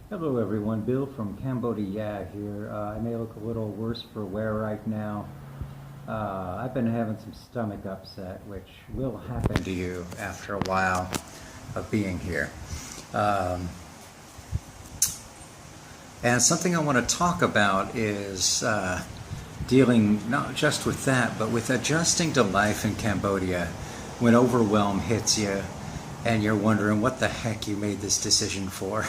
Hello everyone, Bill from Cambodia here. I may look a little worse for wear right now. I've been having some stomach upset, which will happen to you after a while of being here. Um, and something I want to talk about is dealing not just with that, but with adjusting to life in Cambodia when overwhelm hits you and you're wondering what the heck you made this decision for.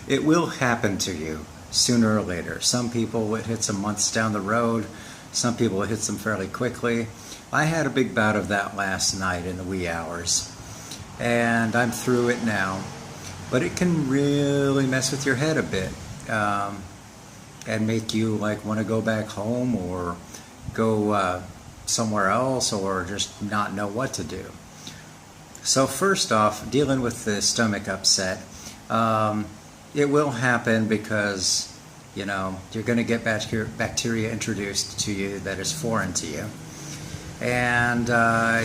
It will happen to you sooner or later. Some people it hits them months down the road. Some people it hits them fairly quickly. I had a big bout of that last night in the wee hours. And I'm through it now. But it can really mess with your head a bit. And make you like want to go back home or go somewhere else or just not know what to do. So first off, dealing with the stomach upset, it will happen because, you know, you're going to get bacteria introduced to you that is foreign to you. And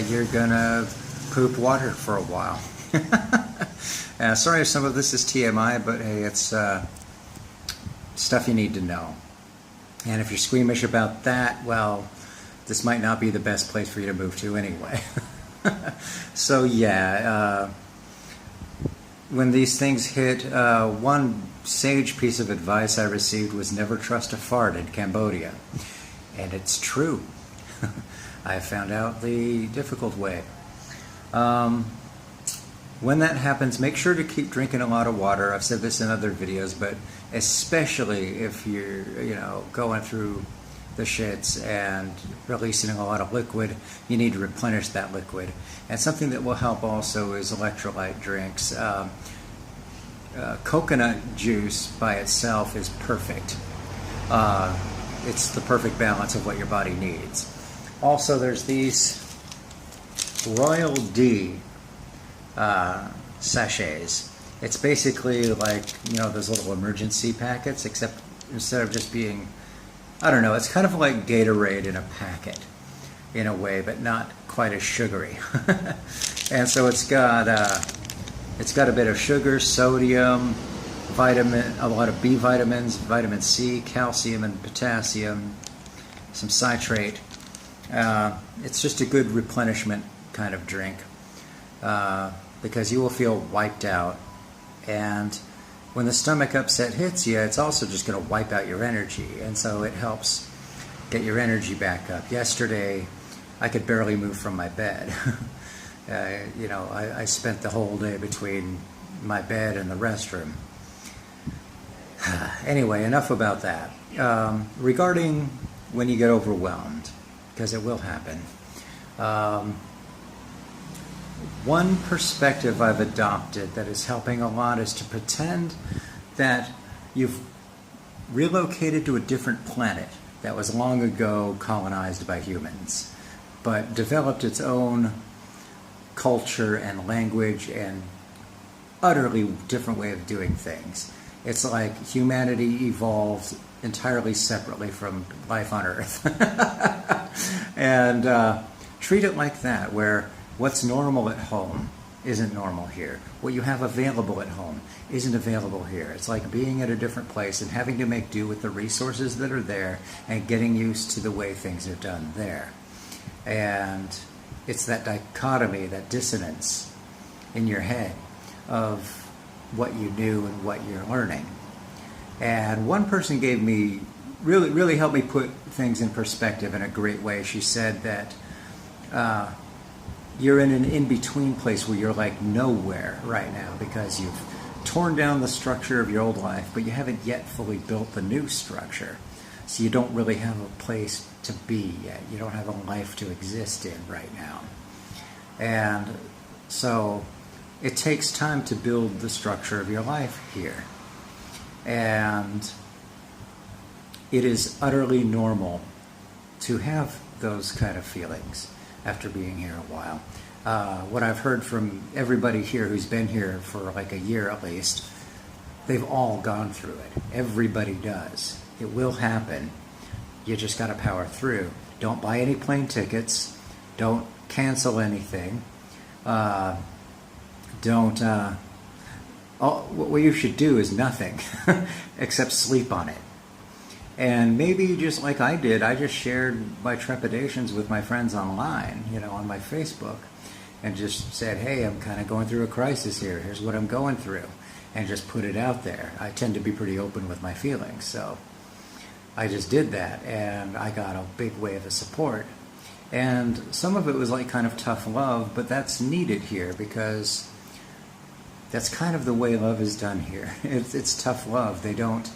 you're going to poop water for a while. Sorry if some of this is TMI, but hey, it's stuff you need to know. And if you're squeamish about that, well, this might not be the best place for you to move to anyway. So yeah, when these things hit, one sage piece of advice I received was never trust a fart in Cambodia. And it's true. I found out the difficult way. When that happens, make sure to keep drinking a lot of water. I've said this in other videos, but especially if you're, going through the shits and releasing a lot of liquid, you need to replenish that liquid. And something that will help also is electrolyte drinks. Coconut juice by itself is perfect. It's the perfect balance of what your body needs. Also, there's these Royal D sachets. It's basically like, those little emergency packets, except instead of just being, I don't know, it's kind of like Gatorade in a packet in a way, but not quite as sugary. And so it's got a bit of sugar, sodium, a lot of B vitamins, vitamin C, calcium, and potassium, some citrate. It's just a good replenishment kind of drink because you will feel wiped out. And when the stomach upset hits you, it's also just going to wipe out your energy. And so it helps get your energy back up. Yesterday, I could barely move from my bed. I spent the whole day between my bed and the restroom. Anyway, enough about that. Regarding when you get overwhelmed, because it will happen. One perspective I've adopted that is helping a lot is to pretend that you've relocated to a different planet that was long ago colonized by humans, but developed its own culture and language and utterly different way of doing things. It's like humanity evolved entirely separately from life on Earth. And treat it like that, where what's normal at home isn't normal here. What you have available at home isn't available here. It's like being at a different place and having to make do with the resources that are there and getting used to the way things are done there. And it's that dichotomy, that dissonance in your head of what you knew and what you're learning. And one person gave me, really helped me put things in perspective in a great way. She said that you're in an in-between place where you're like nowhere right now because you've torn down the structure of your old life, but you haven't yet fully built the new structure. So you don't really have a place to be yet. You don't have a life to exist in right now. And so it takes time to build the structure of your life here. And it is utterly normal to have those kind of feelings after being here a while. What I've heard from everybody here who's been here for like a year at least, they've all gone through it. Everybody does. It will happen. You just got to power through. Don't buy any plane tickets. Don't cancel anything. Don't what you should do is nothing except sleep on it. And maybe just like I did, I just shared my trepidations with my friends online, on my Facebook, and just said, hey, I'm kind of going through a crisis here. Here's what I'm going through. And just put it out there. I tend to be pretty open with my feelings. So I just did that, and I got a big wave of support. And some of it was like kind of tough love, but that's needed here because that's kind of the way love is done here. It's tough love. They don't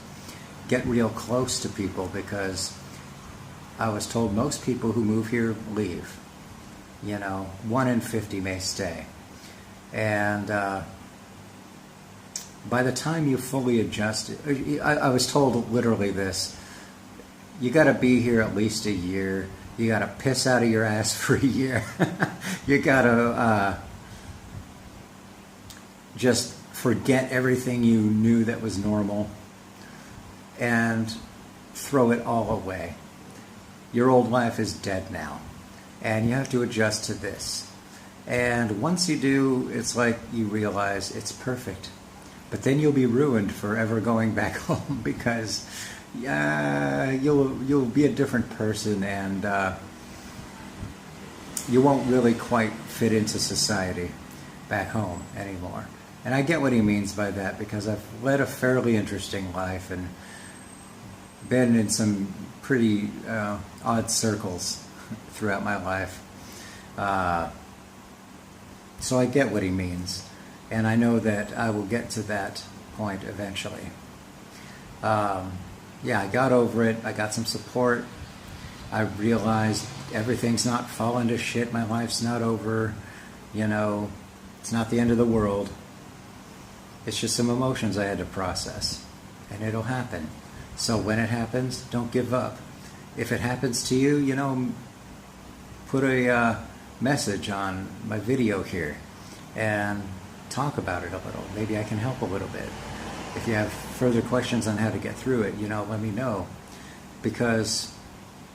get real close to people because I was told most people who move here leave. 1 in 50 may stay. And by the time you fully adjust, I was told literally this: you got to be here at least a year. You got to piss out of your ass for a year. You got to just forget everything you knew that was normal and throw it all away. Your old life is dead now, and you have to adjust to this. And once you do, it's like you realize it's perfect. But then you'll be ruined forever going back home because you'll be a different person, and you won't really quite fit into society back home anymore. And I get what he means by that because I've led a fairly interesting life and been in some pretty odd circles throughout my life. So I get what he means. And I know that I will get to that point eventually. I got over it. I got some support. I realized everything's not fallen to shit. My life's not over. It's not the end of the world. It's just some emotions I had to process. And it'll happen. So when it happens, don't give up. If it happens to you, put a message on my video here and talk about it a little. Maybe I can help a little bit. If you have further questions on how to get through it, let me know. Because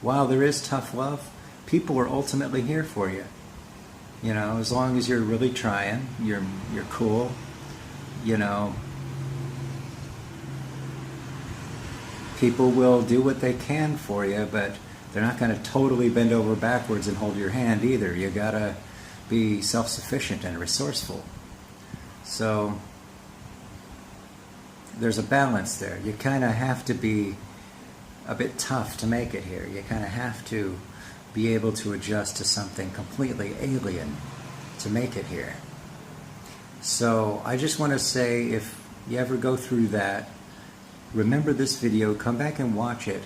while there is tough love, people are ultimately here for you. As long as you're really trying, you're cool, people will do what they can for you, but they're not going to totally bend over backwards and hold your hand either. You gotta be self-sufficient and resourceful. So there's a balance there. You kind of have to be a bit tough to make it here. You kind of have to be able to adjust to something completely alien to make it here. So I just want to say, if you ever go through that, remember this video, come back and watch it.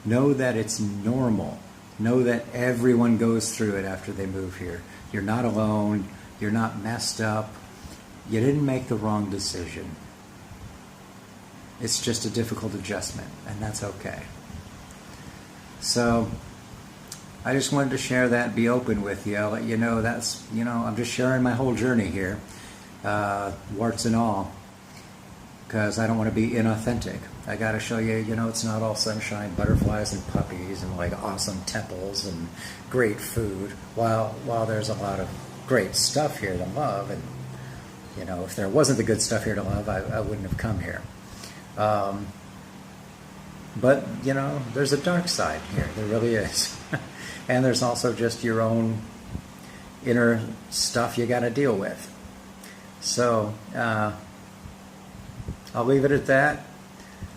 Know that it's normal. Know that everyone goes through it after they move here. You're not alone. You're not messed up. You didn't make the wrong decision. It's just a difficult adjustment, and that's okay. So I just wanted to share that, be open with you. I'll let you know I'm just sharing my whole journey here, warts and all, because I don't want to be inauthentic. I got to show you, it's not all sunshine, butterflies, and puppies, and like awesome temples and great food. While there's a lot of great stuff here to love, and if there wasn't the good stuff here to love, I wouldn't have come here. But there's a dark side here. There really is. And there's also just your own inner stuff you got to deal with. So I'll leave it at that.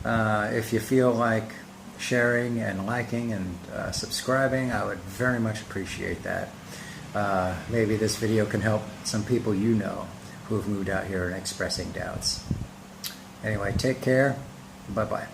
If you feel like sharing and liking and subscribing, I would very much appreciate that. Maybe this video can help some people who have moved out here and expressing doubts. Anyway, take care. Bye-bye.